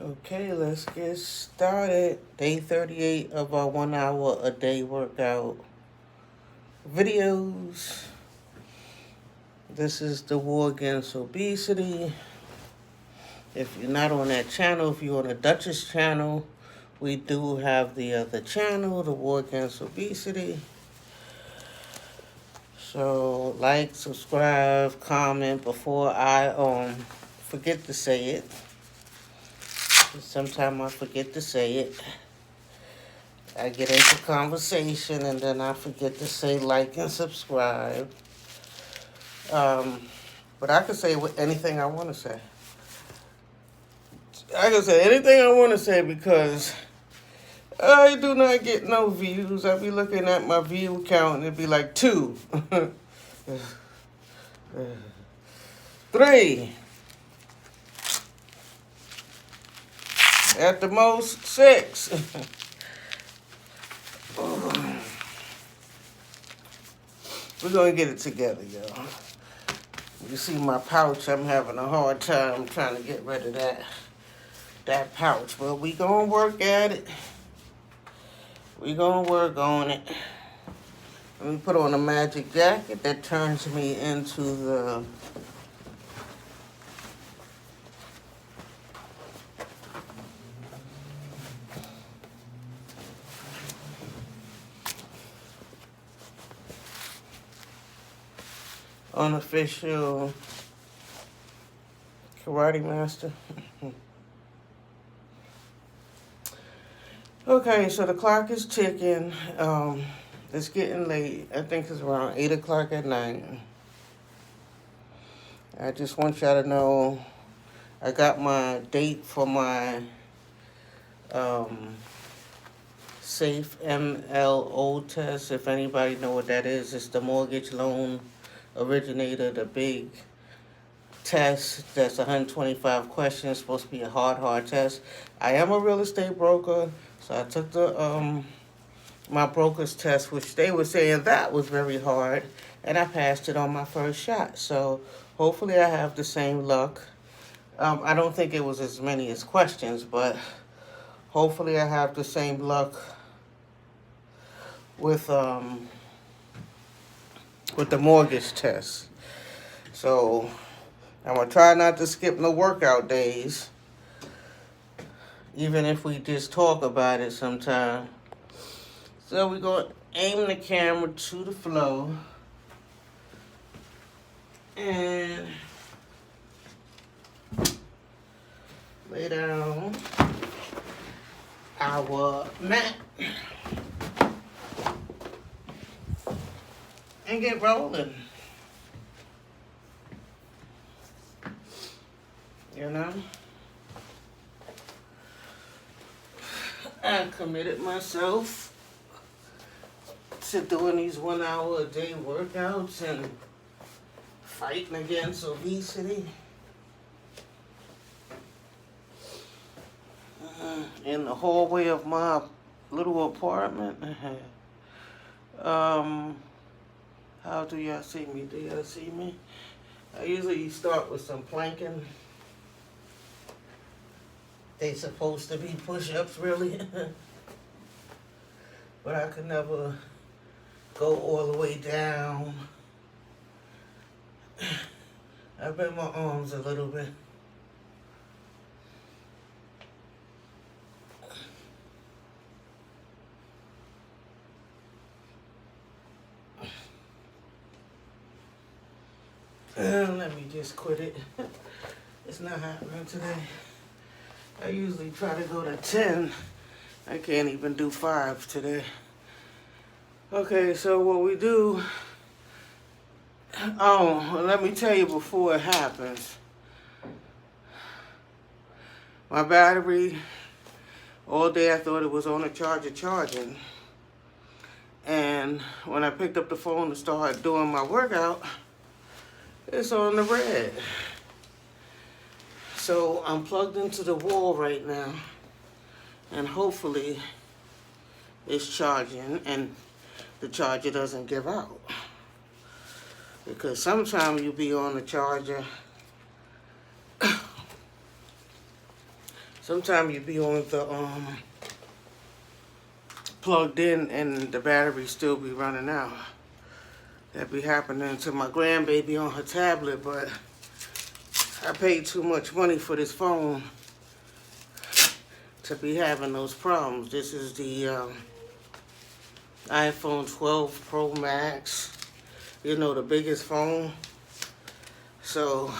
Okay, let's get started. Day 38 of our 1 hour a day workout videos. This is the war against obesity. If you're not on that channel, if you're on the Duchess channel, we do have the other channel, the war against obesity. So like, subscribe, comment before I forget to say it. Sometimes I forget to say it. I get into conversation and then I forget to say like and subscribe. But I can say anything I want to say. I can say anything I want to say because I do not get no views. I be looking at my view count and it'd be like 2, 3, at the most 6. We're going to get it together, y'all. You see my pouch, I'm having a hard time trying to get rid of that pouch. But we going to work at it. We going to work on it. Let me put on a magic jacket that turns me into the unofficial karate master. Okay, so the clock is ticking. It's getting late. I think it's around 8 o'clock at night. I just want y'all to know I got my date for my safe MLO test. If anybody know what that is, it's the mortgage loan originator, the big test that's 125 questions, supposed to be a hard test. I am a real estate broker, so I took the my broker's test, which they were saying that was very hard, and I passed it on my first shot. So hopefully I have the same luck. I don't think it was as many as questions, but hopefully I have the same luck with the mortgage test. So I'm gonna try not to skip no workout days, even if we just talk about it sometime. So we're gonna aim the camera to the floor and lay down our mat and get rolling. You know, I committed myself to doing these 1 hour a day workouts and fighting against obesity. In the hallway of my little apartment. How do y'all see me? Do y'all see me? I usually start with some planking. They supposed to be push-ups, really. But I could never go all the way down. I bend my arms a little bit. Let me just quit it. It's not happening today. I usually try to go to 10. I can't even do 5 today. Okay, so what we do... let me tell you before it happens. My battery, all day I thought it was on the charger charging. And when I picked up the phone to start doing my workout, it's on the red. So I'm plugged into the wall right now, and hopefully it's charging and the charger doesn't give out. Because sometimes you be on the charger sometimes you be on the plugged in and the battery still be running out. That be happening to my grandbaby on her tablet, but I paid too much money for this phone to be having those problems. This is the iPhone 12 Pro Max, you know, the biggest phone. So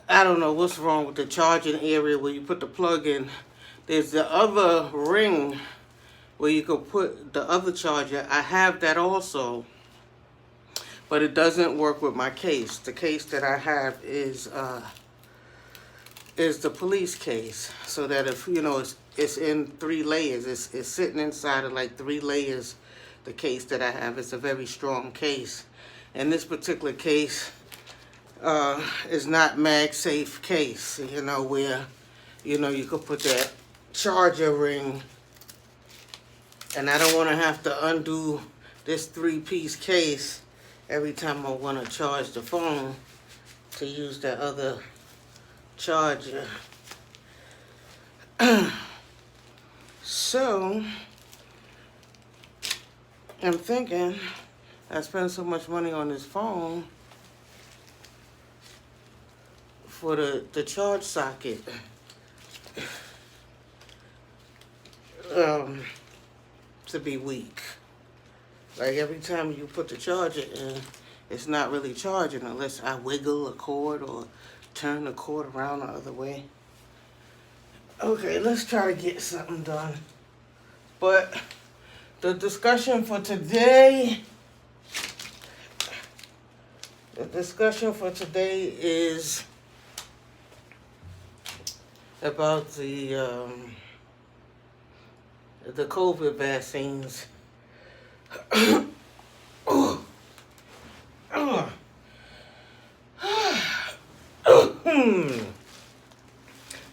I don't know what's wrong with the charging area where you put the plug in. There's the other ring where you can put the other charger. I have that also, but it doesn't work with my case. The case that I have is the police case, so that if, you know, it's in 3 layers. It's sitting inside of like 3 layers. The case that I have is a very strong case, and this particular case is not MagSafe case, you know, where, you know, you could put that charger ring, and I don't want to have to undo this 3-piece case every time I want to charge the phone to use that other charger. So I'm thinking I spent so much money on this phone for the charge socket to be weak. Like every time you put the charger in, it's not really charging unless I wiggle a cord or turn the cord around the other way. Okay, let's try to get something done. But the discussion for today is about the COVID vaccines.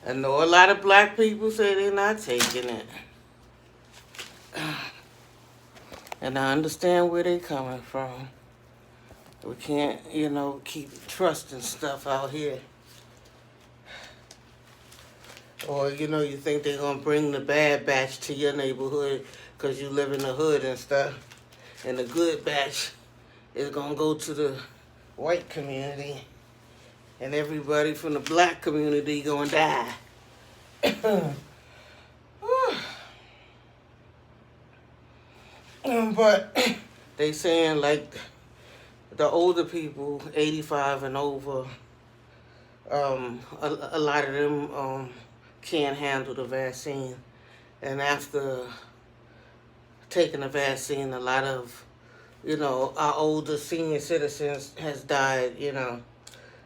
I know a lot of black people say they're not taking it. And I understand where they're coming from. We can't, you know, keep trusting stuff out here. Or, you know, you think they're going to bring the bad batch to your neighborhood because you live in the hood and stuff. And the good batch is going to go to the white community. And everybody from the black community going to die. But they saying like the older people, 85 and over, a lot of them can't handle the vaccine. And after taking the vaccine, a lot of, you know, our older senior citizens has died, you know,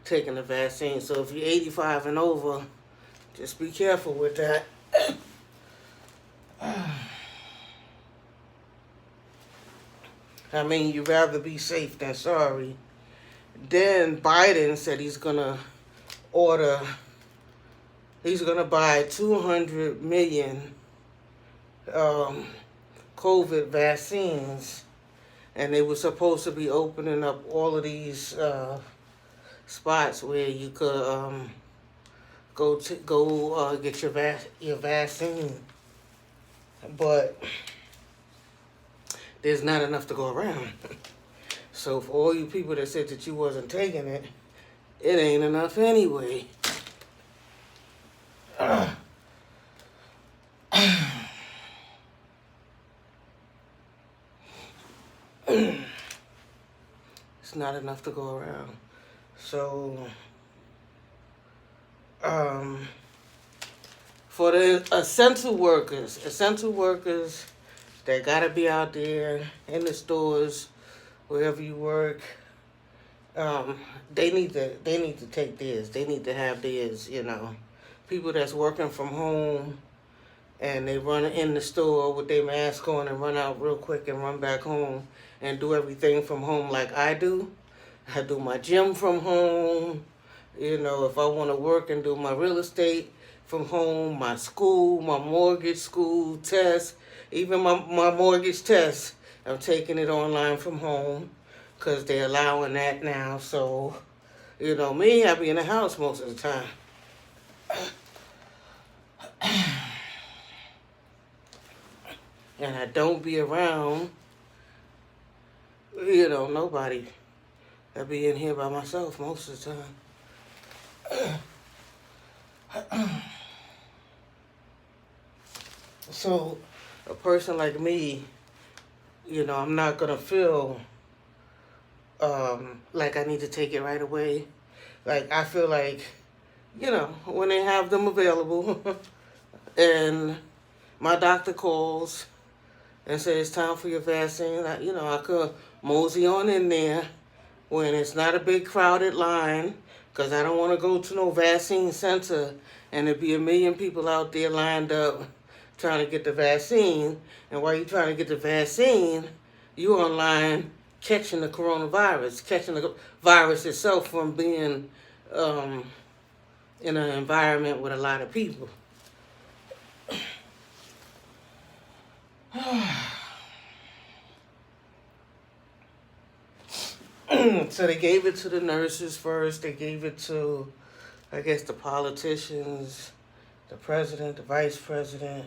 taking the vaccine. So if you're 85 and over, just be careful with that. I mean, you'd rather be safe than sorry. Then Biden said he's going to buy 200 million COVID vaccines. And they were supposed to be opening up all of these spots where you could go get your vaccine. But there's not enough to go around. So for all you people that said that you wasn't taking it, it ain't enough anyway. It's not enough to go around. So for the essential workers that gotta be out there in the stores, wherever you work, they need to take theirs. They need to have theirs, you know. People that's working from home and they run in the store with their mask on and run out real quick and run back home and do everything from home like I do. I do my gym from home. You know, if I want to work and do my real estate from home, my school, my mortgage school test, even my mortgage test, I'm taking it online from home because they're allowing that now. So, you know, me, I be in the house most of the time. And I don't be around, nobody. I be in here by myself most of the time. So, a person like me, I'm not gonna feel like I need to take it right away. Like, I feel like, when they have them available and my doctor calls and says it's time for your vaccine, I could mosey on in there when it's not a big crowded line, because I don't want to go to no vaccine center and there be a million people out there lined up trying to get the vaccine. And while you're trying to get the vaccine, you online catching the coronavirus, catching the virus itself from being in an environment with a lot of people. So they gave it to the nurses first. They gave it to, I guess, the politicians, the president, the vice president.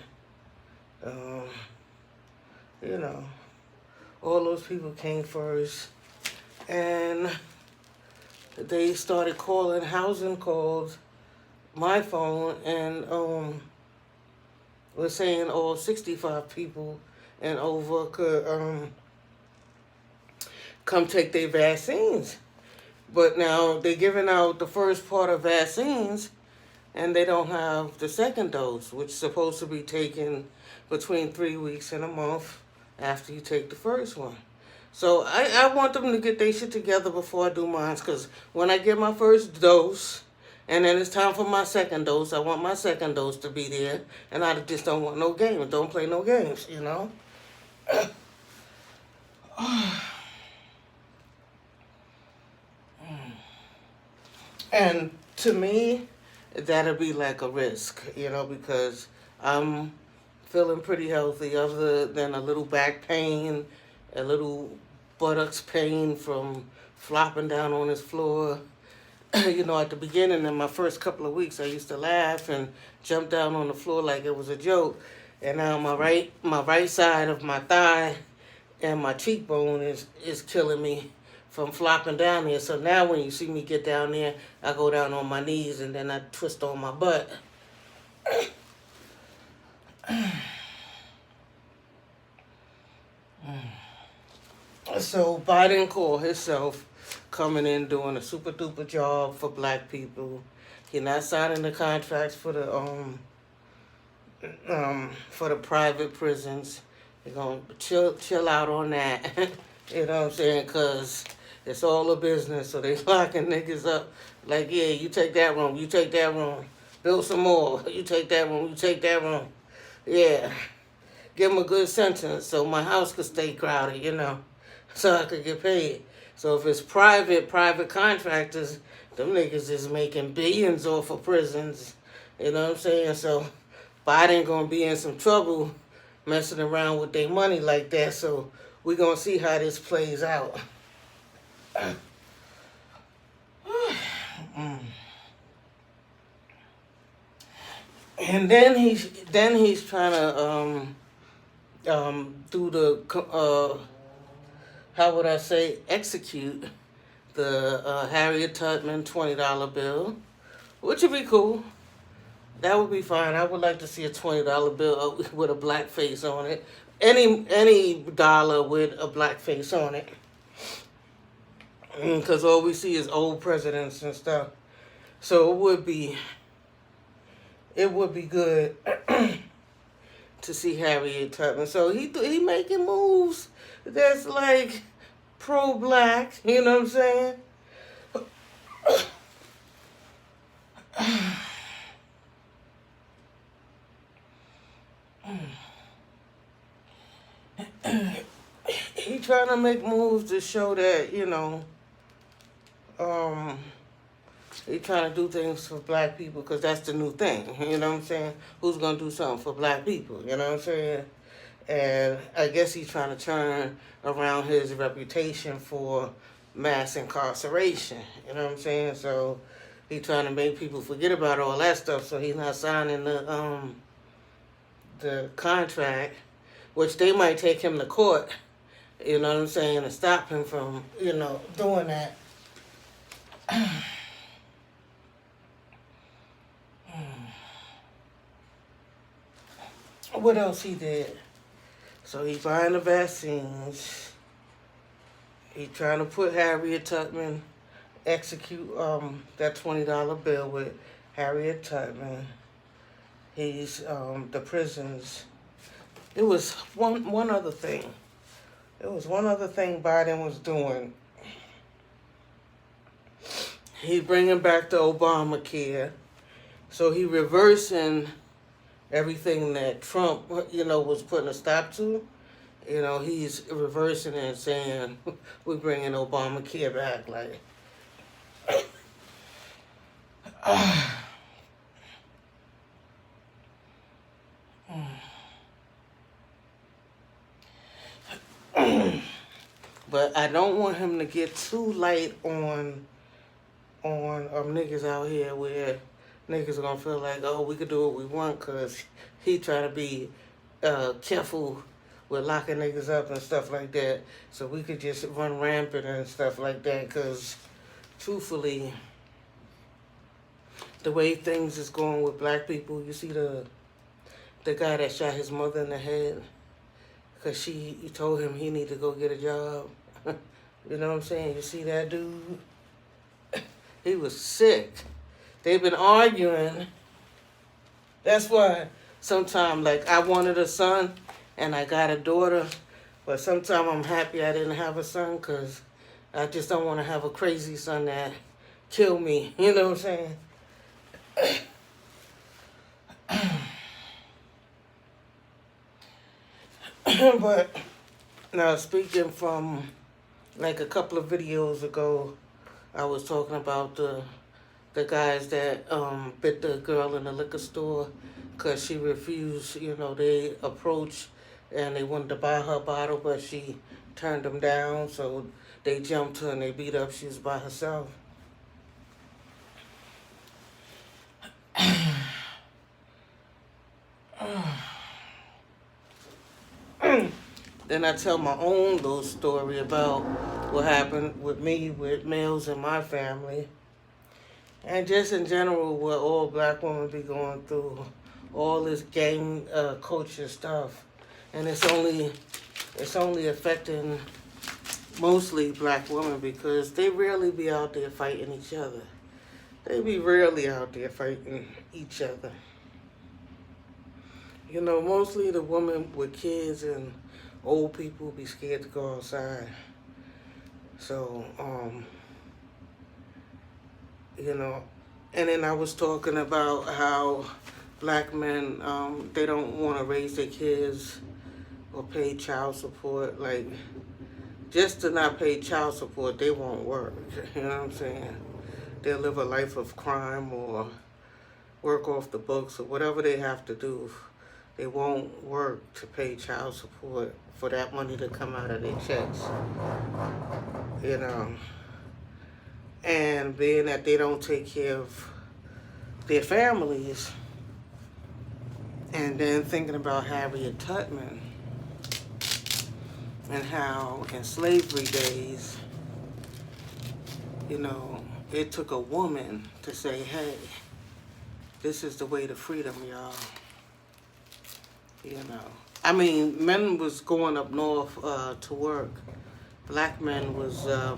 All those people came first. And they started calling housing calls, my phone, and was saying all 65 people and over could come take their vaccines. But now they're giving out the first part of vaccines and they don't have the second dose, which is supposed to be taken between 3 weeks and a month after you take the first one. So I want them to get their shit together before I do mine, because when I get my first dose and then it's time for my second dose, I want my second dose to be there, and I just don't want no games. Don't play no games, And to me, that'll be like a risk, because I'm feeling pretty healthy other than a little back pain, a little buttocks pain from flopping down on this floor. At the beginning, in my first couple of weeks, I used to laugh and jump down on the floor like it was a joke. And now my right side of my thigh and my cheekbone is killing me from flopping down there. So now when you see me get down there, I go down on my knees and then I twist on my butt. So Biden called himself coming in doing a super duper job for black people. He not signing the contracts for the private prisons. He gonna chill out on that. You know what I'm saying? Cause it's all a business. So they locking niggas up. Like, yeah, you take that room, you take that room. Build some more. You take that room, you take that room. Yeah. Give them a good sentence so my house could stay crowded, so I could get paid. So if it's private contractors, them niggas is making billions off of prisons. You know what I'm saying? So Biden gonna be in some trouble messing around with their money like that. So we gonna see how this plays out. And then he's trying to do the how would I say, execute the Harriet Tubman $20 bill, which would be cool. That would be fine. I would like to see a $20 bill with a black face on it. Any dollar with a black face on it. Because all we see is old presidents and stuff. So it would be good to see Harriet Tubman. So he making moves that's like pro-black, you know what I'm saying? He trying to make moves to show that, he trying to do things for black people because that's the new thing, you know what I'm saying? Who's going to do something for black people, you know what I'm saying? And I guess he's trying to turn around his reputation for mass incarceration, you know what I'm saying? So he's trying to make people forget about all that stuff, so he's not signing the contract, which they might take him to court, you know what I'm saying, to stop him from, doing that. What else he did? So he buying the vaccines. He trying to put Harriet Tubman, execute that $20 bill with Harriet Tubman. He's the prisons. It was one other thing. It was one other thing Biden was doing. He bringing back the Obamacare. So he reversing everything that Trump, was putting a stop to. He's reversing it and saying, we're bringing Obamacare back. Like, but I don't want him to get too light on niggas out here where niggas are gonna feel like, oh, we could do what we want because he trying to be careful with locking niggas up and stuff like that, so we could just run rampant and stuff like that. Because truthfully, the way things is going with black people, you see the guy that shot his mother in the head because he told him he need to go get a job. You know what I'm saying? You see that dude? He was sick. They've been arguing. That's why sometimes, like, I wanted a son and I got a daughter, but sometimes I'm happy I didn't have a son because I just don't want to have a crazy son that kill me. You know what I'm saying? But now, speaking from like a couple of videos ago, I was talking about the guys that bit the girl in the liquor store because she refused. They approached and they wanted to buy her bottle, but she turned them down, so they jumped her and they beat her up. She was by herself. Then I tell my own little story about what happened with me with males in my family. And just in general, what all black women be going through, all this gang culture stuff. And it's only affecting mostly black women because they rarely be out there fighting each other. They be rarely out there fighting each other. Mostly the women with kids and old people be scared to go outside. So, and then I was talking about how black men, they don't want to raise their kids or pay child support. Like, just to not pay child support, they won't work. You know what I'm saying? They'll live a life of crime or work off the books or whatever they have to do. They won't work to pay child support for that money to come out of their checks. And being that they don't take care of their families, and then thinking about Harriet Tubman and how in slavery days, it took a woman to say, hey, this is the way to freedom, y'all. I mean, men was going up north to work. Black men was, I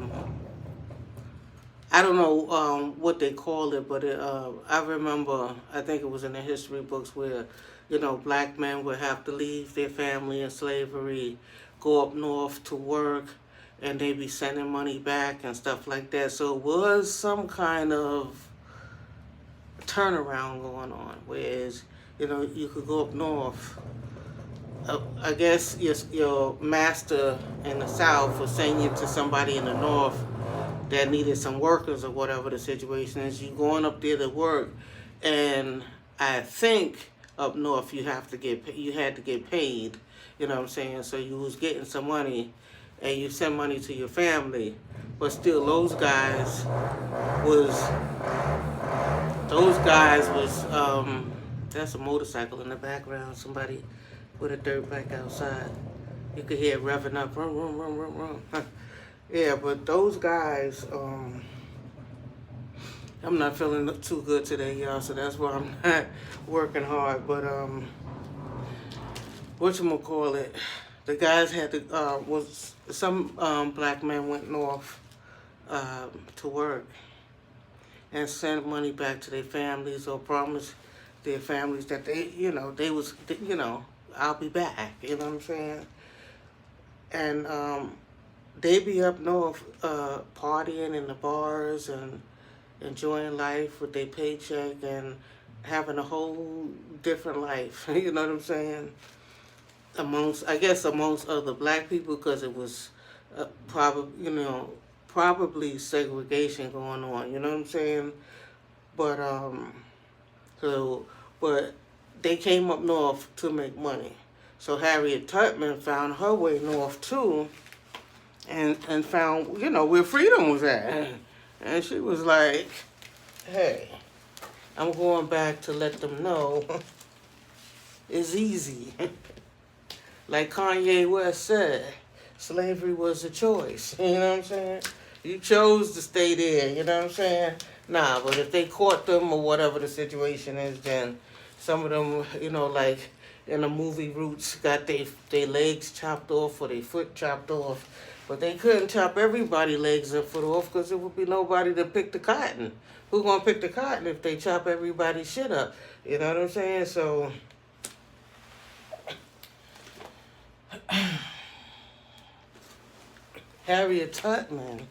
don't know what they called it, but I remember, I think it was in the history books where, black men would have to leave their family in slavery, go up north to work, and they be sending money back and stuff like that. So it was some kind of turnaround going on, whereas, you could go up north. I guess your master in the South was sending you to somebody in the North that needed some workers or whatever the situation is. You going up there to work, and I think up north you had to get paid. You know what I'm saying? So you was getting some money, and you send money to your family, but still those guys was That's a motorcycle in the background. Somebody with a dirt bike outside. You could hear it revving up. Rum, rum, rum, rum, rum. Yeah, but those guys, I'm not feeling too good today, y'all, so that's why I'm not working hard. But, whatchamacallit, the guys had to, some black men went north to work and sent money back to their families or promised their families that I'll be back, you know what I'm saying? And they be up north partying in the bars and enjoying life with their paycheck and having a whole different life, you know what I'm saying? Amongst other black people, because it was probably segregation going on, you know what I'm saying? But but they came up north to make money. So Harriet Tubman found her way north too, and found where freedom was at, and she was like, "Hey, I'm going back to let them know it's easy." Like Kanye West said, slavery was a choice. You know what I'm saying? You chose to stay there. You know what I'm saying? Nah, but if they caught them or whatever the situation is, then some of them, like in the movie Roots, got their legs chopped off or their foot chopped off. But they couldn't chop everybody's legs and foot off because there would be nobody to pick the cotton. Who gonna pick the cotton if they chop everybody's shit up? You know what I'm saying? So Harriet Tubman,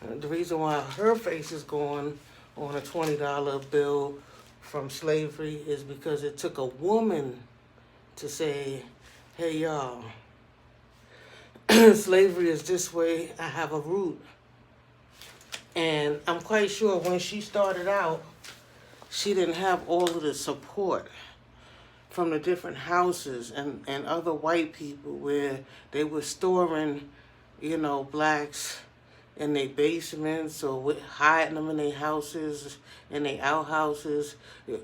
the reason why her face is going on a $20 bill from slavery is because it took a woman to say, "Hey y'all, slavery is this way, I have a root." And I'm quite sure when she started out, she didn't have all of the support from the different houses and other white people where they were storing, blacks in their basements or hiding them in their houses, in their outhouses.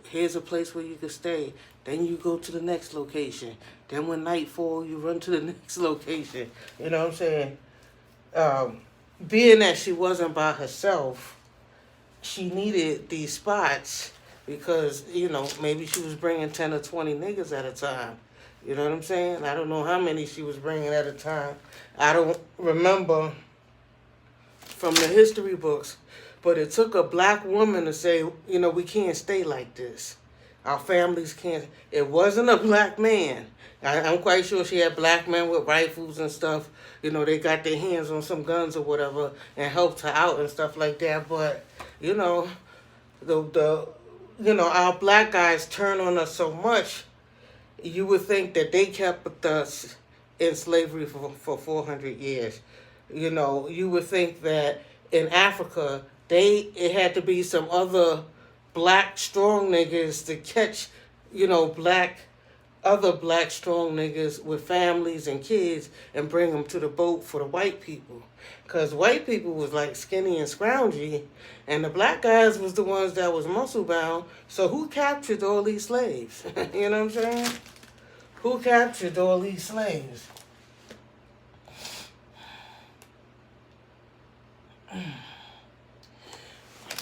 Here's a place where you can stay. Then you go to the next location. Then when night falls, you run to the next location. You know what I'm saying? Being that she wasn't by herself, she needed these spots because, maybe she was bringing 10 or 20 niggas at a time. You know what I'm saying? I don't know how many she was bringing at a time. I don't remember from the history books, but it took a black woman to say, we can't stay like this. Our families can't. It wasn't a black man. I'm quite sure she had black men with rifles and stuff. They got their hands on some guns or whatever and helped her out and stuff like that. But, our black guys turn on us so much, you would think that they kept us in slavery for 400 years. You would think that in Africa, it had to be some other black strong niggas to catch, other black strong niggas with families and kids and bring them to the boat for the white people. Because white people was like skinny and scroungy, and the black guys was the ones that was muscle bound. So who captured all these slaves? You know what I'm saying? Who captured all these slaves?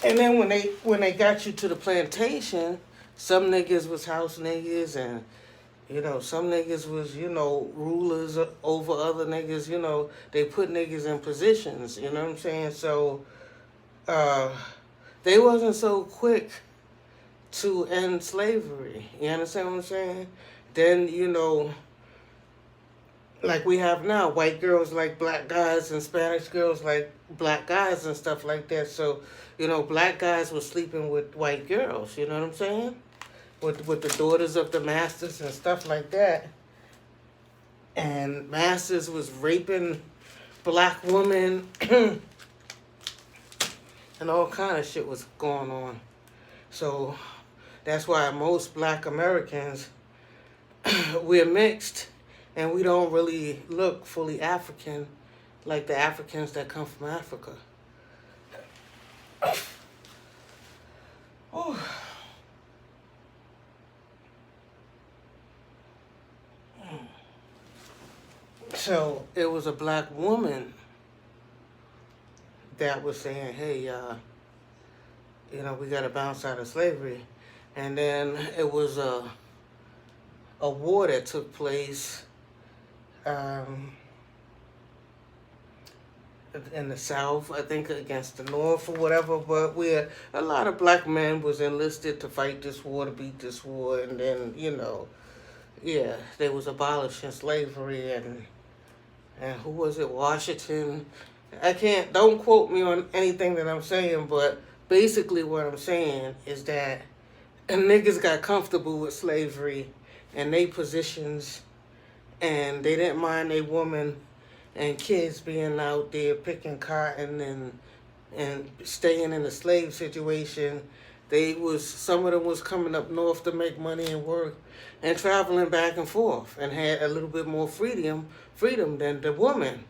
And then when they got you to the plantation, some niggas was house niggas and some niggas was, rulers over other niggas, they put niggas in positions, you know what I'm saying? So they wasn't so quick to end slavery. You understand what I'm saying? Then, like we have now, white girls like black guys and Spanish girls like black guys and stuff like that. So, black guys were sleeping with white girls, you know what I'm saying? With the daughters of the masters and stuff like that. And masters was raping black women and all kind of shit was going on. So that's why most black Americans, we're mixed and we don't really look fully African like the Africans that come from Africa. Ooh. So it was a black woman that was saying, hey, we got to bounce out of slavery. And then it was a war that took place in the South, I think, against the North or whatever, but where a lot of black men was enlisted to fight this war, to beat this war, and then, they was abolishing slavery, and who was it, Washington? Don't quote me on anything that I'm saying, but basically what I'm saying is that niggas got comfortable with slavery and they positions, and they didn't mind they woman and kids being out there picking cotton and staying in a slave situation. Some of them was coming up north to make money and work and traveling back and forth and had a little bit more freedom than the woman,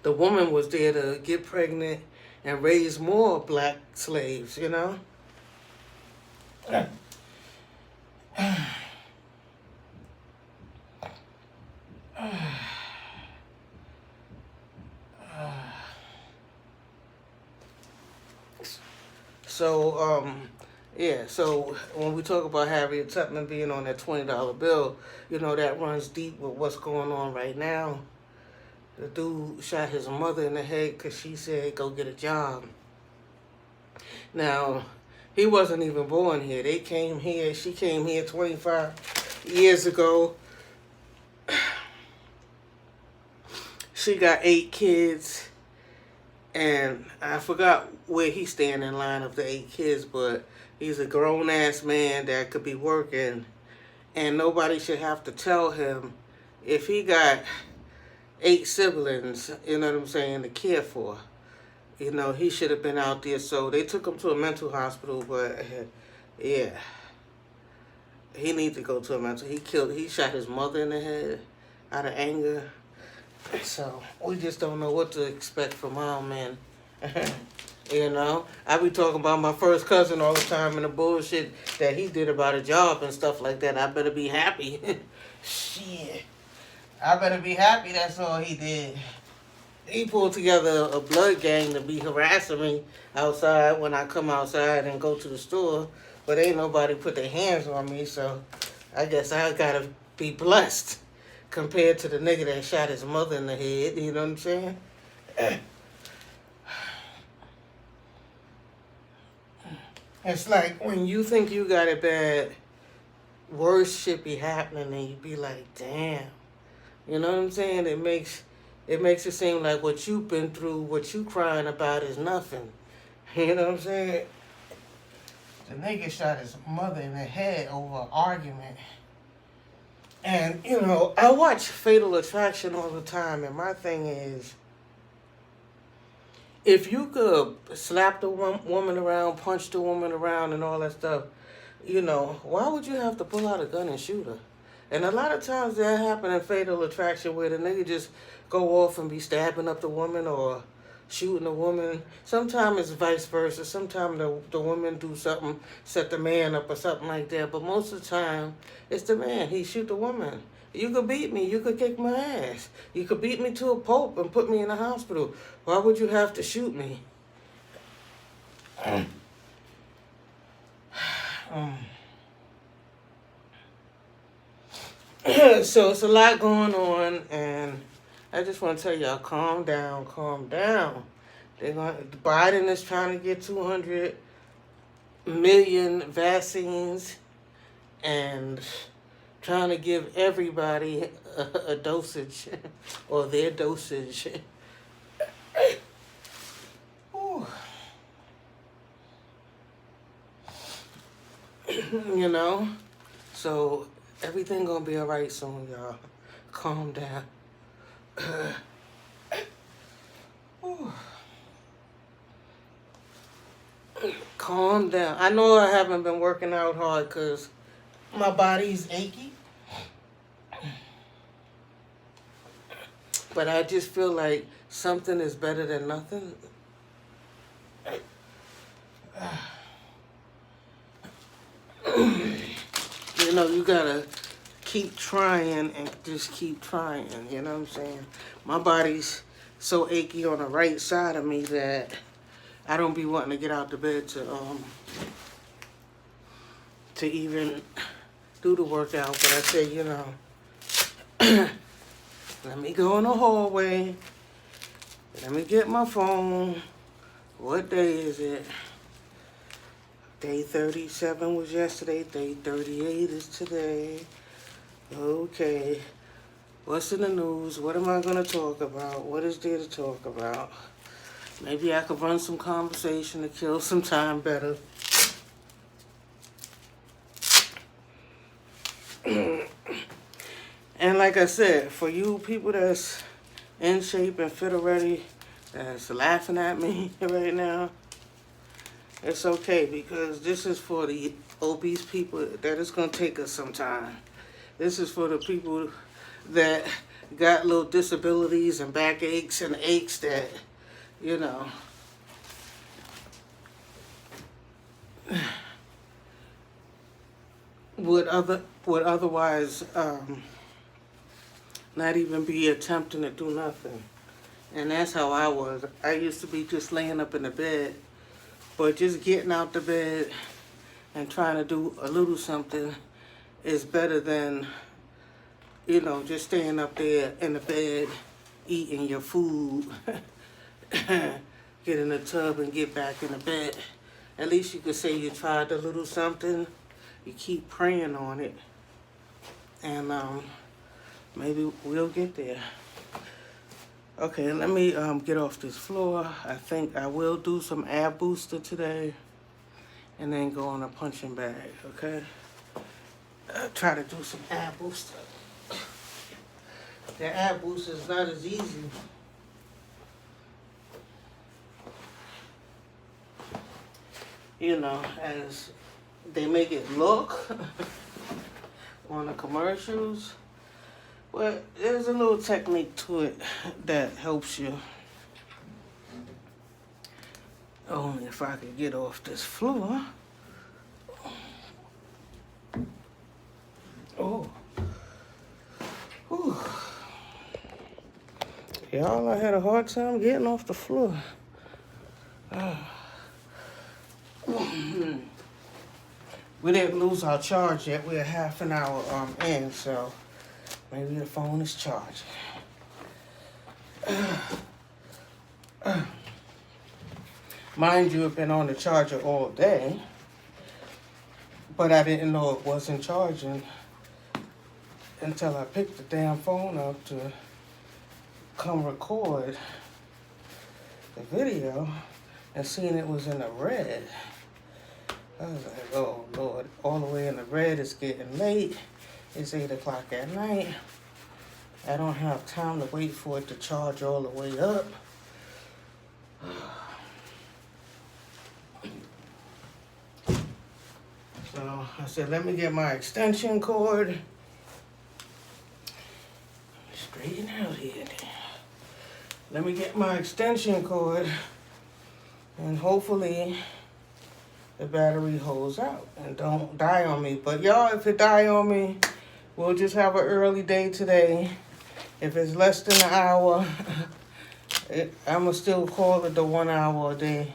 The woman was there to get pregnant and raise more black slaves, So when we talk about Harriet Tubman being on that $20 bill, that runs deep with what's going on right now. The dude shot his mother in the head because she said, go get a job. Now, he wasn't even born here. She came here 25 years ago. She got 8 kids. And I forgot where he's standing in line of the 8 kids, but he's a grown-ass man that could be working, and nobody should have to tell him if he got 8 siblings, to care for. He should have been out there. So they took him to a mental hospital, but yeah, he needs to go to a mental. He shot his mother in the head out of anger. So we just don't know what to expect from mom, man. I be talking about my first cousin all the time and the bullshit that he did about a job and stuff like that. I better be happy. Shit. I better be happy that's all he did. He pulled together a blood gang to be harassing me outside when I come outside and go to the store. But ain't nobody put their hands on me, so I guess I gotta be blessed compared to the nigga that shot his mother in the head, you know what I'm saying? It's like when you think you got it bad, worse shit be happening and you be like, damn. You know what I'm saying? It makes it seem like what you've been through, what you crying about is nothing. You know what I'm saying? The nigga shot his mother in the head over an argument. And, I watch Fatal Attraction all the time, and my thing is, if you could slap the woman around, punch the woman around, and all that stuff, why would you have to pull out a gun and shoot her? And a lot of times that happen in Fatal Attraction where the nigga just go off and be stabbing up the woman or shooting the woman. Sometimes it's vice versa. Sometimes the woman do something, set the man up or something like that. But most of the time, it's the man. He shoot the woman. You could beat me. You could kick my ass. You could beat me to a pulp and put me in the hospital. Why would you have to shoot me? So it's a lot going on, and I just want to tell y'all, calm down, calm down. Biden is trying to get 200 million vaccines and trying to give everybody a dosage or their dosage. So everything gonna be all right soon, y'all. Calm down. Calm down. I know I haven't been working out hard because my body's achy. But I just feel like something is better than nothing. You gotta keep trying and just keep trying, you know what I'm saying? My body's so achy on the right side of me that I don't be wanting to get out the bed to even do the workout. But I said, you know, let me go in the hallway. Let me get my phone. What day is it? Day 37 was yesterday. Day 38 is today. Okay. What's in the news? What am I going to talk about? What is there to talk about? Maybe I could run some conversation to kill some time better. And like I said, for you people that's in shape and fit already, that's laughing at me right now, it's okay, because this is for the obese people that it's going to take us some time. This is for the people that got little disabilities and back aches and aches that, you know, would otherwise not even be attempting to do nothing. And that's how I was. I used to be just laying up in the bed, but just getting out the bed and trying to do a little something is better than, you know, just staying up there in the bed, eating your food, get in the tub and get back in the bed. At least you could say you tried a little something. You keep praying on it, and maybe we'll get there. Okay, let me get off this floor. I think I will do some ab booster today, and then go on a punching bag, okay? Try to do some ab booster. The ab booster is not as easy. You know, as they make it look on the commercials. Well, there's a little technique to it that helps you. Only if I could get off this floor. Oh. Whew. Y'all, I had a hard time getting off the floor. We didn't lose our charge yet. We're half an hour in, so maybe the phone is charging. Mind you, I've been on the charger all day, but I didn't know it wasn't charging until I picked the damn phone up to come record the video and seen it was in the red. I was like, oh Lord, all the way in the red. It's getting late. It's 8 o'clock at night. I don't have time to wait for it to charge all the way up. So I said, let me get my extension cord. Straighten out here. Let me get my extension cord, and hopefully the battery holds out and don't die on me. But y'all, if it die on me, we'll just have an early day today. If it's less than an hour, I'ma still call it the 1 hour a day.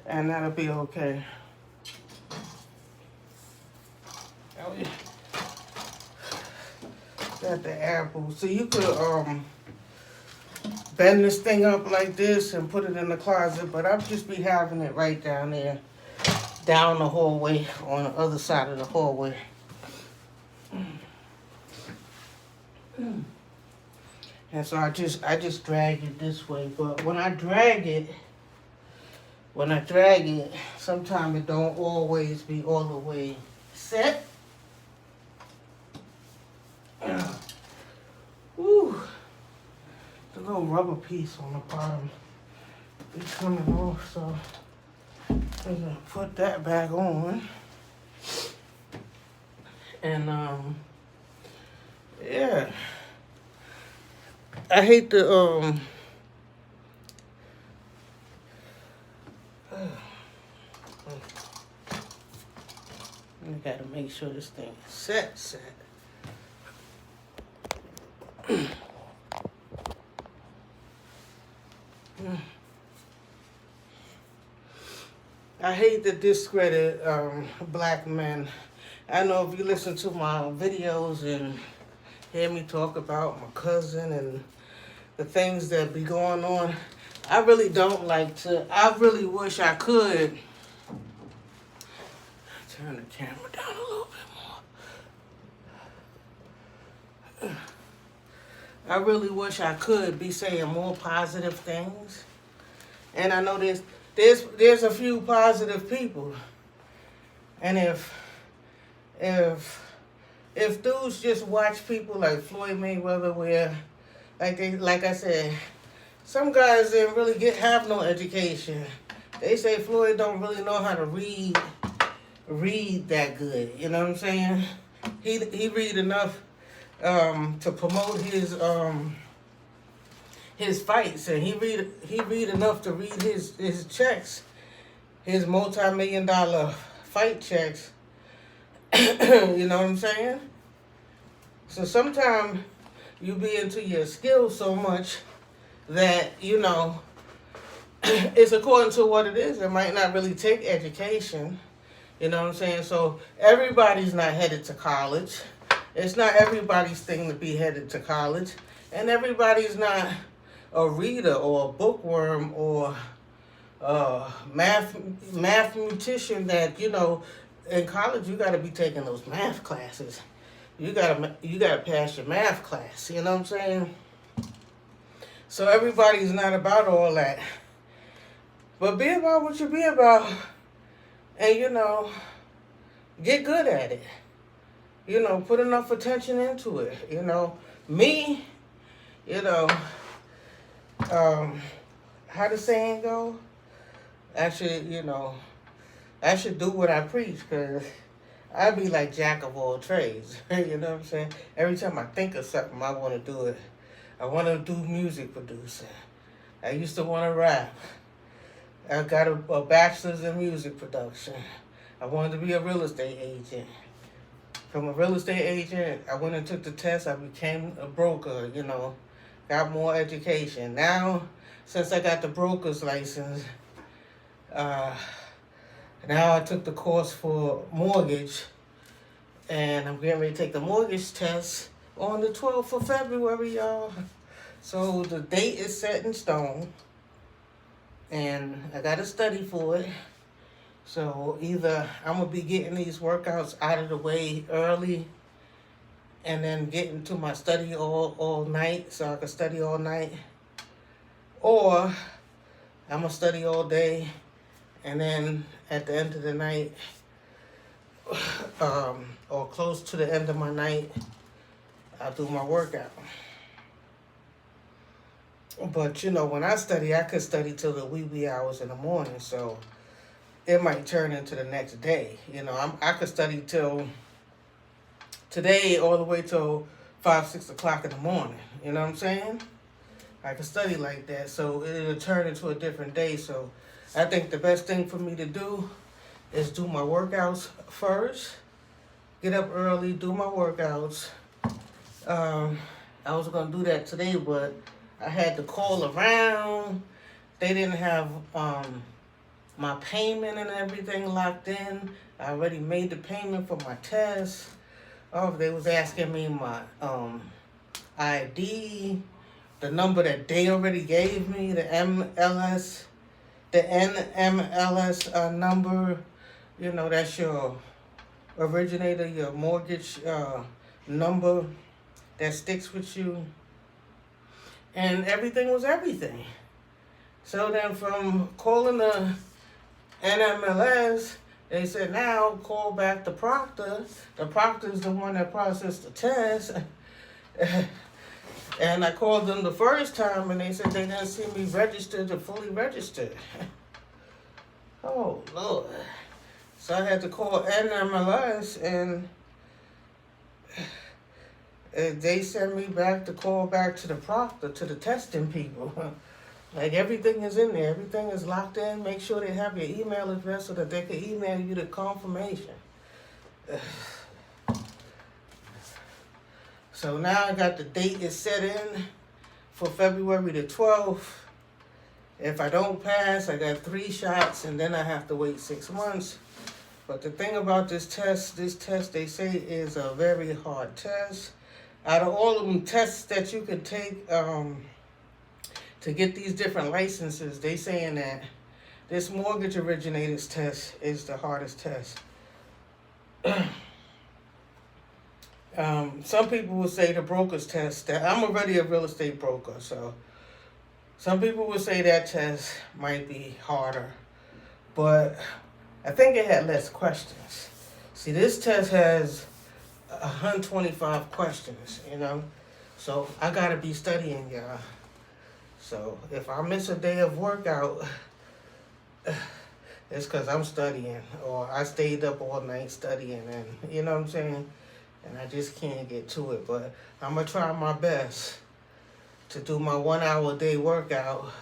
And that'll be okay. Got the apple. So you could bend this thing up like this and put it in the closet, but I'll just be having it right down there, down the hallway, on the other side of the hallway. And so I just drag it this way, but when I drag it, sometimes it don't always be all the way set. Woo. The little rubber piece on the bottom is coming off, so I'm gonna put that back on. And yeah, I hate the I gotta make sure this thing is set. I hate to discredit black men. I know if you listen to my videos and hear me talk about my cousin and the things that be going on, I really don't like to. I really wish I could turn the camera down a little bit more. I really wish I could be saying more positive things, and I know there's a few positive people, and if dudes just watch people like Floyd Mayweather, where like I said, some guys didn't really have no education. They say Floyd don't really know how to read that good. You know what I'm saying? He read enough to promote his fights, and he read enough to read his checks, his multi-million-dollar fight checks. You know what I'm saying? So sometimes you be into your skills so much that, it's according to what it is. It might not really take education. You know what I'm saying? So everybody's not headed to college. It's not everybody's thing to be headed to college. And everybody's not a reader or a bookworm or a mathematician that, in college you got to be taking those math classes. You gotta pass your math class. You know what I'm saying? So everybody's not about all that. But be about what you be about, and get good at it. Put enough attention into it. Me, how the saying go? Actually, I should do what I preach, because I be like jack of all trades. You know what I'm saying? Every time I think of something, I want to do it. I want to do music producing. I used to want to rap. I got a bachelor's in music production. I wanted to be a real estate agent. From a real estate agent, I went and took the test. I became a broker, got more education. Now, since I got the broker's license, now I took the course for mortgage, and I'm getting ready to take the mortgage test on the 12th of February, y'all. So the date is set in stone, and I got to study for it. So either I'm going to be getting these workouts out of the way early and then getting to my study all night so I can study all night, or I'm going to study all day, and then at the end of the night, or close to the end of my night, I'll do my workout. But, when I study, I could study till the wee hours in the morning, so it might turn into the next day. I could study till today all the way till 5, 6 o'clock in the morning. You know what I'm saying? I could study like that, so it'll turn into a different day. So I think the best thing for me to do is do my workouts first. Get up early, do my workouts. I was going to do that today, but I had to call around. They didn't have my payment and everything locked in. I already made the payment for my test. Oh, they was asking me my ID, the number that they already gave me, the NMLS number. That's your originator, your mortgage number that sticks with you. And everything was everything. So then from calling the NMLS, they said, now call back the proctor. The proctor is the one that processed the test. And I called them the first time, and they said they didn't see me registered or fully registered. Oh, Lord. So I had to call NMLS, and they sent me back to call back to the proctor, to the testing people. Like, everything is in there. Everything is locked in. Make sure they have your email address so that they can email you the confirmation. So now I got the date is set in for February the 12th. If I don't pass, I got 3 shots, and then I have to wait 6 months. But the thing about this test they say is a very hard test. Out of all of them tests that you could take to get these different licenses, they saying that this mortgage originators test is the hardest test. Some people will say the broker's test. That I'm already a real estate broker, so some people will say that test might be harder, but I think it had less questions. See, this test has 125 questions, so I gotta be studying, y'all. So if I miss a day of workout, it's because I'm studying, or I stayed up all night studying, and you know what I'm saying? And I just can't get to it, but I'm gonna try my best to do my 1 hour a day workout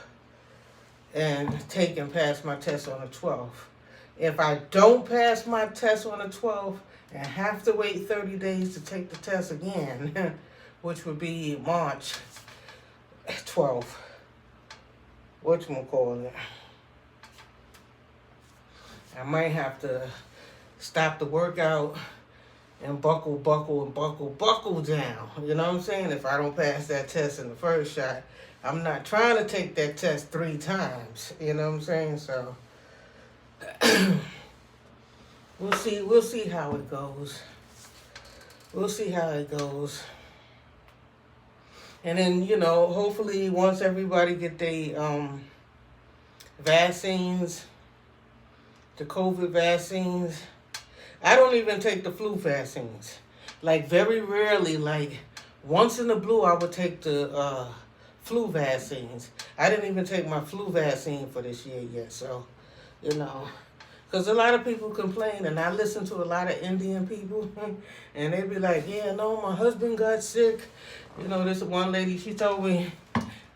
and take and pass my test on the 12th. If I don't pass my test on the 12th and have to wait 30 days to take the test again, which would be March 12th, whatchamacallit, I might have to stop the workout and buckle down. You know what I'm saying? If I don't pass that test in the first shot, I'm not trying to take that test 3 times. You know what I'm saying? So we'll see how it goes. We'll see how it goes. And then, hopefully once everybody get their vaccines, the COVID vaccines. I don't even take the flu vaccines. Like, very rarely, like once in the blue, I would take the flu vaccines. I didn't even take my flu vaccine for this year yet. So, because a lot of people complain, and I listen to a lot of Indian people, and they be like, yeah, no, my husband got sick. This one lady, she told me,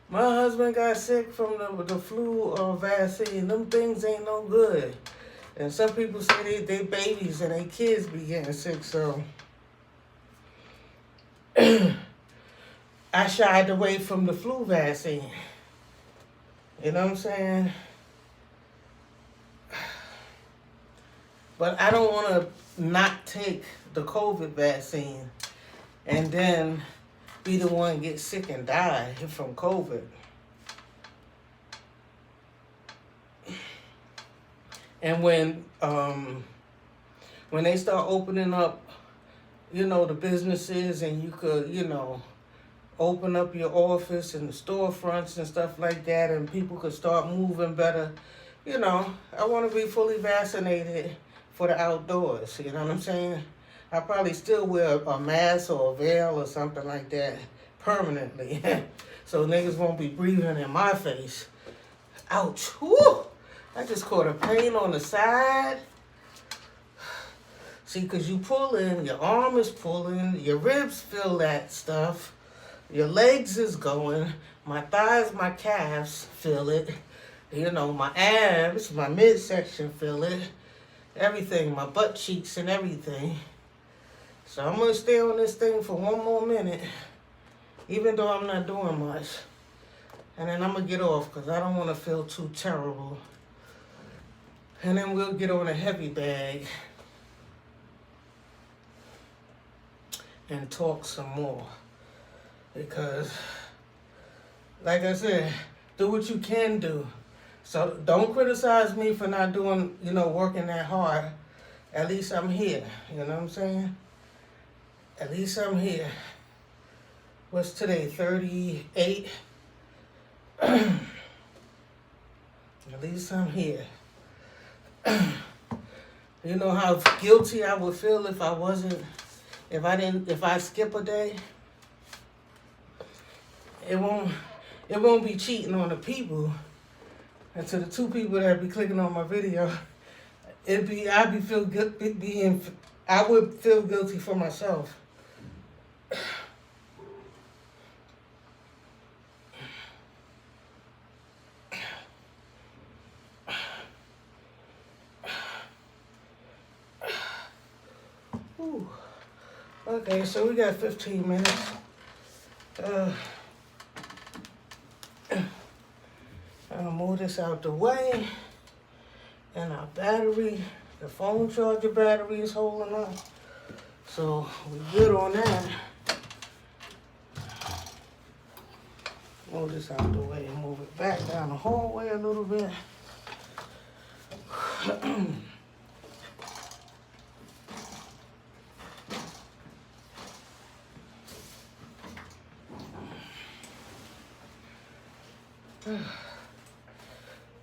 my husband got sick from the flu vaccine. Them things ain't no good. And some people say they babies and they kids be getting sick, so I shied away from the flu vaccine. You know what I'm saying? But I don't want to not take the COVID vaccine and then be the one get sick and die from COVID. And when they start opening up, the businesses, and you could, open up your office and the storefronts and stuff like that, and people could start moving better, I want to be fully vaccinated for the outdoors. You know what I'm saying? I probably still wear a mask or a veil or something like that permanently, so niggas won't be breathing in my face. Ouch! Woo! I just caught a pain on the side. See, because you pull in, your arm is pulling, your ribs feel that stuff, your legs is going, my thighs, my calves feel it, my abs, my midsection feel it, everything, my butt cheeks and everything. So I'm going to stay on this thing for 1 more minute, even though I'm not doing much. And then I'm going to get off because I don't want to feel too terrible. And then we'll get on a heavy bag and talk some more. Because, like I said, do what you can do. So don't criticize me for not doing, working that hard. At least I'm here. You know what I'm saying? At least I'm here. What's today? 38? At least I'm here. You know how guilty I would feel if I skip a day? It won't be cheating on the people. And to the 2 people that be clicking on my video, I would feel guilty for myself. Ooh. Okay, so we got 15 minutes. More move this out the way. And our battery, the phone charger battery is holding up. So we're good on that. Move this out the way and move it back down the hallway a little bit.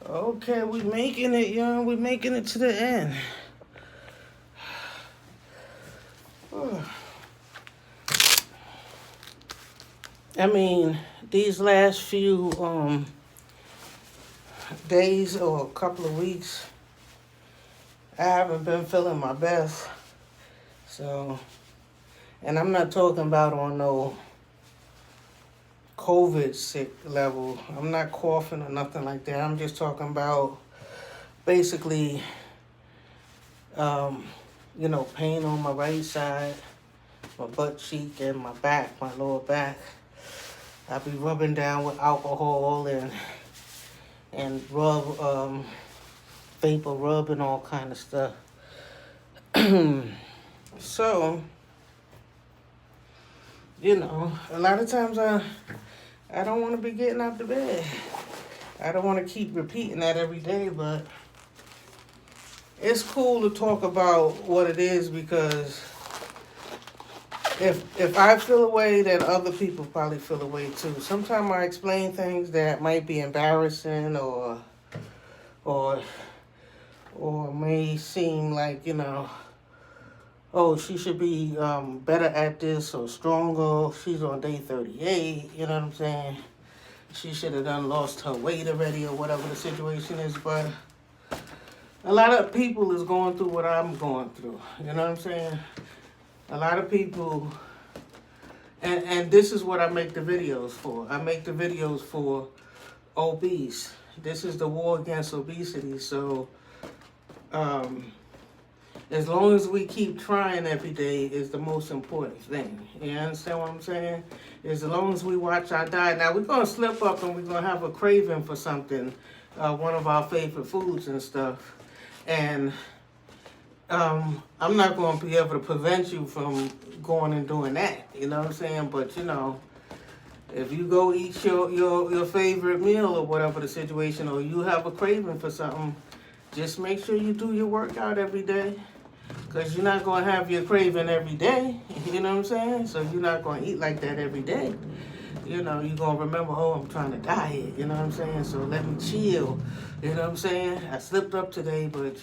Okay, we making it, y'all. We making it to the end. I mean, these last few days or a couple of weeks, I haven't been feeling my best. So, and I'm not talking about on no COVID sick level. I'm not coughing or nothing like that. I'm just talking about basically, pain on my right side, my butt cheek, and my back, my lower back. I'll be rubbing down with alcohol and rub, vapor rub and all kind of stuff. So, a lot of times I don't want to be getting out the bed. I don't want to keep repeating that every day, but it's cool to talk about what it is, because if I feel a way, then other people probably feel a way too. Sometimes I explain things that might be embarrassing or may seem like, oh, she should be better at this or stronger. She's on day 38, you know what I'm saying? She should have done lost her weight already or whatever the situation is. But a lot of people is going through what I'm going through, you know what I'm saying? A lot of people, and this is what I make the videos for. I make the videos for obese. This is the war against obesity. So, as long as we keep trying every day is the most important thing. You understand what I'm saying? As long as we watch our diet. Now, we're going to slip up and we're going to have a craving for something, one of our favorite foods and stuff. And I'm not going to be able to prevent you from going and doing that. You know what I'm saying? But, if you go eat your favorite meal or whatever the situation, or you have a craving for something, just make sure you do your workout every day. Because you're not going to have your craving every day, you know what I'm saying? So you're not going to eat like that every day. You're going to remember, oh, I'm trying to diet, you know what I'm saying? So let me chill, you know what I'm saying? I slipped up today, but,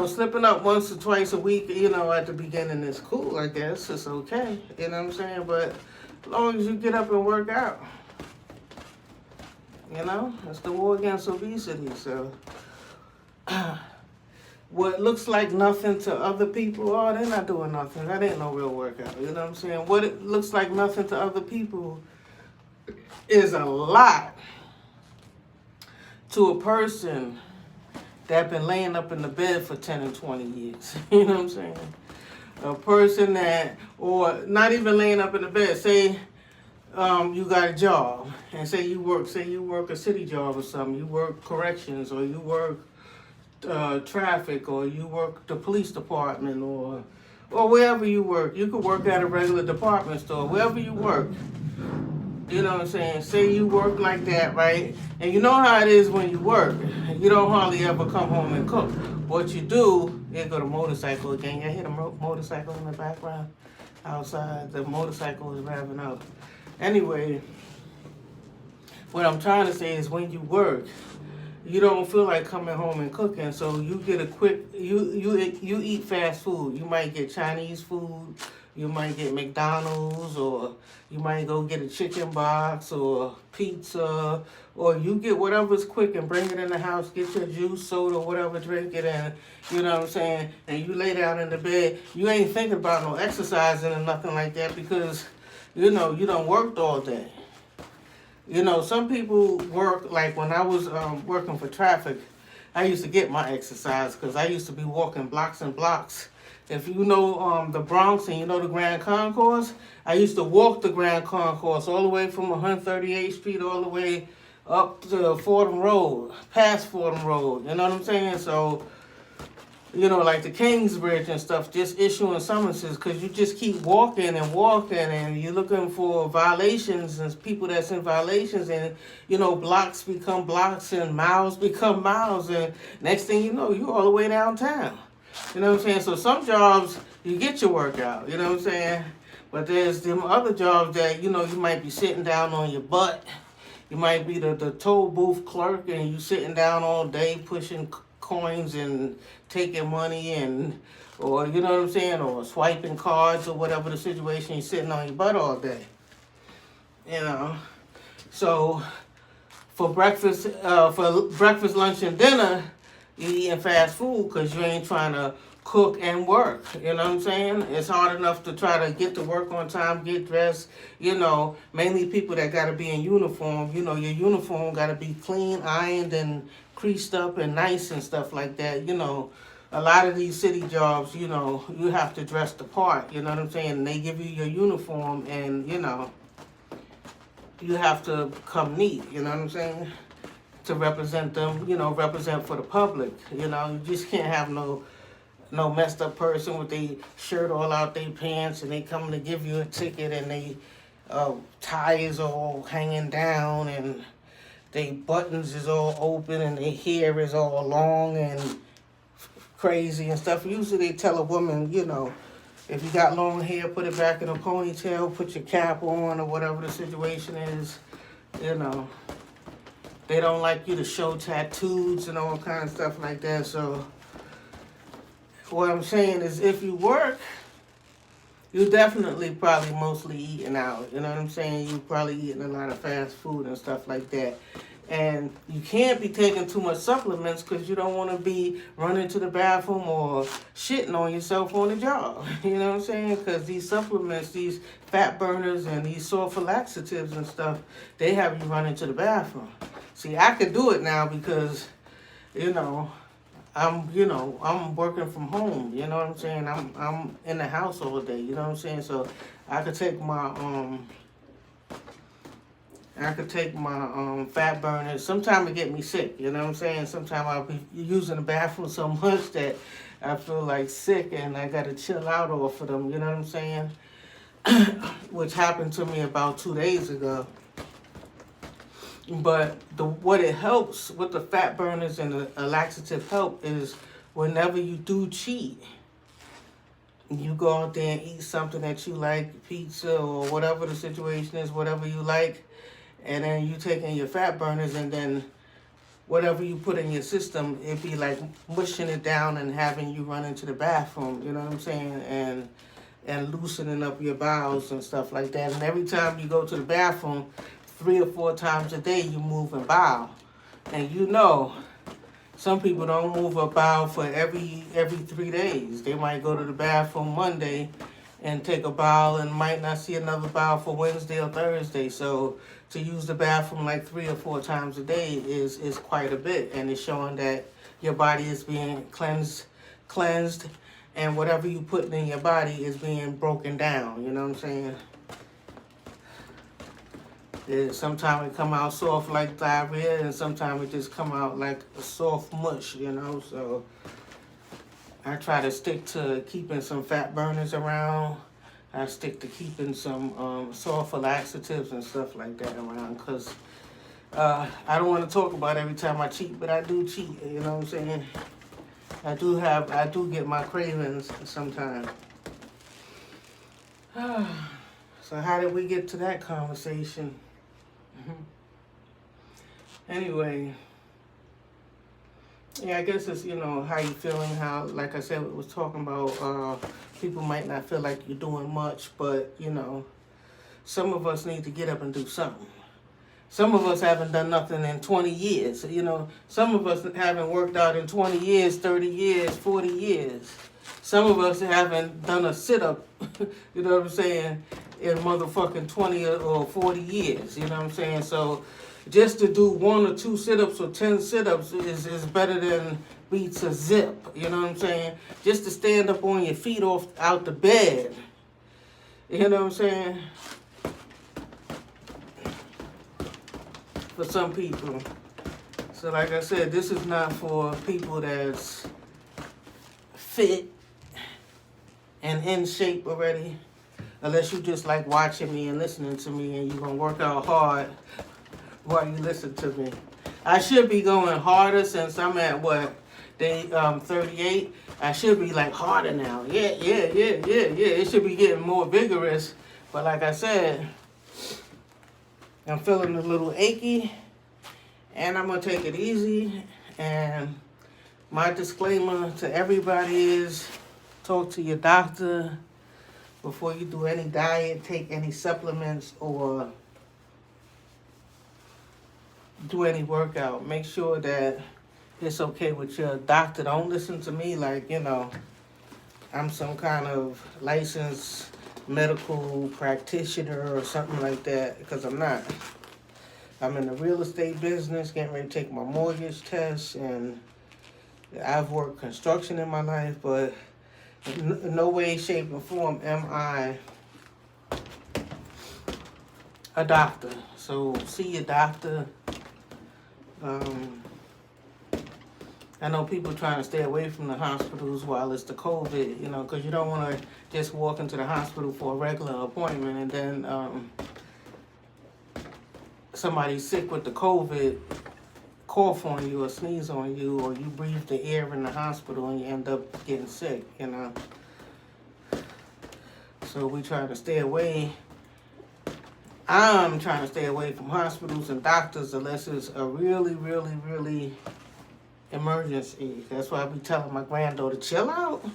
slipping up once or twice a week, at the beginning is cool, I guess. It's okay, you know what I'm saying? But as long as you get up and work out, it's the war against obesity, so... What looks like nothing to other people, oh, they're not doing nothing. That ain't no real workout, you know what I'm saying? What it looks like nothing to other people is a lot to a person that been laying up in the bed for 10 and 20 years, you know what I'm saying? A person that, or not even laying up in the bed, say you got a job, and say you work a city job or something, you work corrections, or you work traffic, or you work the police department, or wherever you work. You could work at a regular department store, wherever you work. You know what I'm saying? Say you work like that, right? And you know how it is when you work. You don't hardly ever come home and cook. What you do, you go to motorcycle again. You hear the motorcycle in the background outside. The motorcycle is revving up. Anyway, what I'm trying to say is when you work, you don't feel like coming home and cooking, so you get a quick, you eat fast food. You might get Chinese food, you might get McDonald's, or you might go get a chicken box or pizza, or you get whatever's quick and bring it in the house, get your juice, soda, whatever, drink it, and you know what I'm saying, and you lay down in the bed. You ain't thinking about no exercising or nothing like that, because, you done worked all day. Some people work, like when I was working for traffic, I used to get my exercise because I used to be walking blocks and blocks If you know the Bronx and you know the Grand Concourse, I used to walk the Grand Concourse all the way from 138th Street all the way up to Fordham Road, past Fordham Road. You know what I'm saying? So, you know, like the Kingsbridge and stuff, just issuing summonses because you just keep walking and you're looking for violations and people that's in violations, and, you know, blocks become blocks and miles become miles, and next thing you know, you're all the way downtown. You know what I'm saying? So some jobs, you get your workout, you know what I'm saying? But there's them other jobs that, you know, you might be sitting down on your butt. You might be the toll booth clerk and you sitting down all day pushing coins and taking money, and, or, you know what I'm saying, or swiping cards or whatever the situation, you're sitting on your butt all day. You know? So for breakfast, lunch, and dinner, you eating fast food because you ain't trying to cook and work. You know what I'm saying? It's hard enough to try to get to work on time, get dressed. You know, mainly people that got to be in uniform. You know, your uniform got to be clean, ironed, and creased up and nice and stuff like that. You know, a lot of these city jobs, you know, you have to dress the part. You know what I'm saying? And they give you your uniform, and, you know, you have to come neat. You know what I'm saying? To represent them, you know, represent for the public. You know, you just can't have no messed up person with their shirt all out their pants and they coming to give you a ticket and they tie is all hanging down and they buttons is all open and their hair is all long and crazy and stuff. Usually they tell a woman, you know, if you got long hair, put it back in a ponytail, put your cap on or whatever the situation is, you know. They don't like you to show tattoos and all kind of stuff like that. So what I'm saying is, if you work, you definitely probably mostly eating out. You know what I'm saying? You probably eating a lot of fast food and stuff like that. And you can't be taking too much supplements because you don't want to be running to the bathroom or shitting on yourself on the job. You know what I'm saying? Because these supplements, these fat burners and these sulfur laxatives and stuff, they have you running to the bathroom. See, I could do it now because, you know, I'm working from home. You know what I'm saying? I'm in the house all day. You know what I'm saying? So I could take my fat burners. Sometimes it get me sick, you know what I'm saying? Sometimes I'll be using the bathroom so much that I feel like sick and I gotta chill out off of them, you know what I'm saying? Which happened to me about 2 days ago. But what it helps with the fat burners and the laxative help is whenever you do cheat, you go out there and eat something that you like, pizza or whatever the situation is, whatever you like, and then you take in your fat burners, and then whatever you put in your system, it be like mushing it down and having you run into the bathroom, you know what I'm saying, and loosening up your bowels and stuff like that. And every time you go to the bathroom, 3 or 4 times a day, you move and bowel. And you know, some people don't move a bowel for every 3 days. They might go to the bathroom Monday and take a bowel and might not see another bowel for Wednesday or Thursday. So to use the bathroom like 3 or 4 times a day is quite a bit, and it's showing that your body is being cleansed, and whatever you put in your body is being broken down. You know what I'm saying? Sometimes it come out soft like diarrhea, and sometimes it just come out like a soft mush, you know. So I try to stick to keeping some fat burners around. I stick to keeping some sulfur laxatives and stuff like that around, because I don't want to talk about every time I cheat, but I do cheat, you know what I'm saying? I do get my cravings sometimes. So how did we get to that conversation? Anyway, yeah, I guess it's, you know, how you feeling, how, like I said, we was talking about, people might not feel like you're doing much, but, you know, some of us need to get up and do something. Some of us haven't done nothing in 20 years, you know. Some of us haven't worked out in 20 years, 30 years, 40 years. Some of us haven't done a sit-up, you know what I'm saying, in motherfucking 20 or 40 years, you know what I'm saying? So just to do 1 or 2 sit-ups or 10 sit-ups is better than beats a zip. You know what I'm saying? Just to stand up on your feet out the bed. You know what I'm saying? For some people. So like I said, this is not for people that's fit and in shape already. Unless you just like watching me and listening to me and you're going to work out hard while you listen to me. I should be going harder since I'm at day 38. I should be like harder now. Yeah. It should be getting more vigorous. But like I said, I'm feeling a little achy and I'm going to take it easy. And my disclaimer to everybody is talk to your doctor before you do any diet, take any supplements, or do any workout. Make sure that it's okay with your doctor. Don't listen to me like, I'm some kind of licensed medical practitioner or something like that, because I'm not. I'm in the real estate business, getting ready to take my mortgage test, and I've worked construction in my life, but in no way, shape, or form am I a doctor. So see your doctor. I know people trying to stay away from the hospitals while it's the COVID, because you don't want to just walk into the hospital for a regular appointment and then somebody's sick with the COVID, cough on you or sneeze on you, or you breathe the air in the hospital and you end up getting sick, So we try to stay away. I'm trying to stay away from hospitals and doctors unless it's a really, really, really emergency. That's why I be telling my granddaughter, chill out.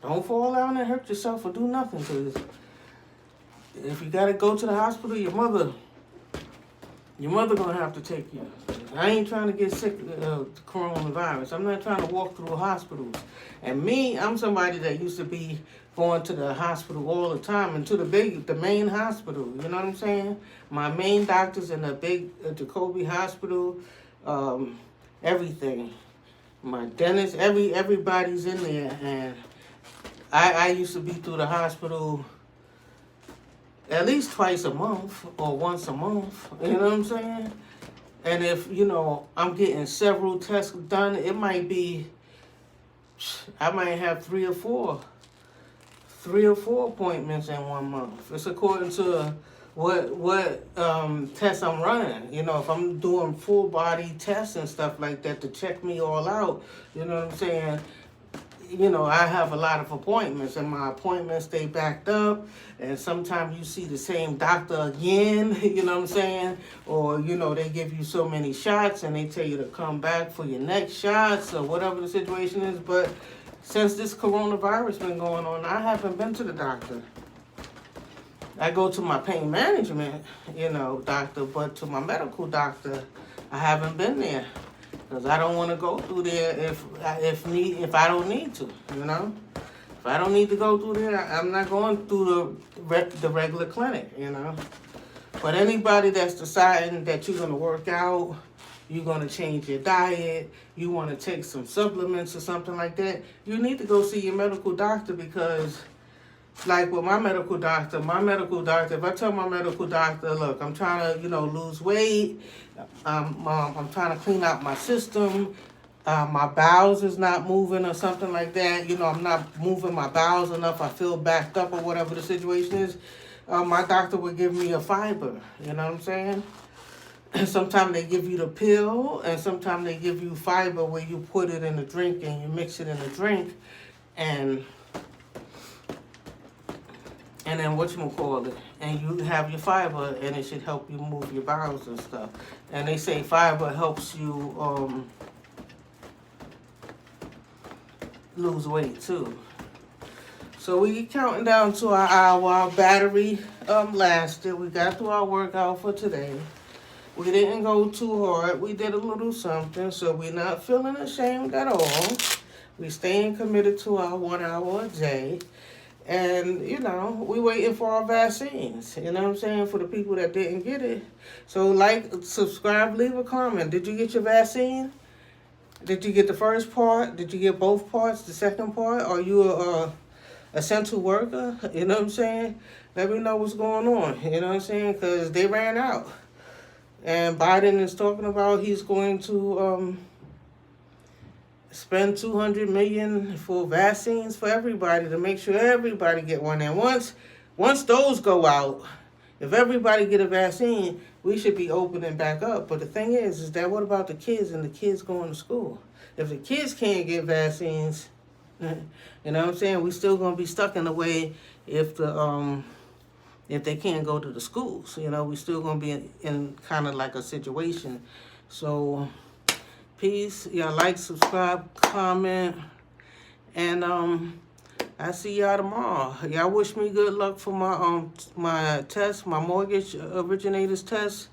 Don't fall down and hurt yourself or do nothing. Because if you got to go to the hospital, your mother gonna have to take you. I ain't trying to get sick of the coronavirus. I'm not trying to walk through hospitals. And me, I'm somebody that used to be going to the hospital all the time, and to the main hospital. You know what I'm saying? My main doctor's in the big Jacoby Hospital. Everything. My dentist, everybody's in there, and I used to be through the hospital at least twice a month or once a month. You know what I'm saying? And if, I'm getting several tests done, I might have three or four appointments in 1 month. It's according to what tests I'm running. If I'm doing full body tests and stuff like that to check me all out, you know what I'm saying? I have a lot of appointments, and my appointments stay backed up, and sometimes you see the same doctor again, you know what I'm saying? Or, they give you so many shots, and they tell you to come back for your next shots, or whatever the situation is. But since this coronavirus been going on, I haven't been to the doctor. I go to my pain management, doctor, but to my medical doctor, I haven't been there. Because I don't want to go through there if I don't need to, If I don't need to go through there, I'm not going through the regular clinic, But anybody that's deciding that you're going to work out, you're going to change your diet, you want to take some supplements or something like that, you need to go see your medical doctor. Because like with my medical doctor, if I tell my medical doctor, look, I'm trying to, lose weight, I'm trying to clean out my system, my bowels is not moving or something like that, I'm not moving my bowels enough, I feel backed up or whatever the situation is, my doctor would give me a fiber, you know what I'm saying? And sometimes they give you the pill, and sometimes they give you fiber where you put it in a drink and you mix it in a drink, and then whatchamacallit, and you have your fiber, and it should help you move your bowels and stuff. And they say fiber helps you lose weight too. So we counting down to our hour. Our battery lasted. We got through our workout for today. We didn't go too hard. We did a little something, so we're not feeling ashamed at all. We staying committed to our 1 hour a day. And, you know, we waiting for our vaccines. You know what I'm saying? For the people that didn't get it. So like, subscribe, leave a comment. Did you get your vaccine? Did you get the first part? Did you get both parts, the second part? Are you a essential worker? You know what I'm saying? Let me know what's going on. You know what I'm saying? Because they ran out. And Biden is talking about he's going to spend $200 million for vaccines for everybody to make sure everybody get one. And once those go out, if everybody get a vaccine, we should be opening back up. But the thing is that what about the kids and the kids going to school? If the kids can't get vaccines, you know what I'm saying, we still gonna be stuck in a way if they can't go to the schools. You know, we still gonna be in kind of like a situation. So peace. Y'all like, subscribe, comment, and I see y'all tomorrow. Y'all wish me good luck for my test, my mortgage originator's test,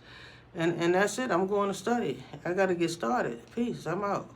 and that's it. I'm going to study. I gotta get started. Peace. I'm out.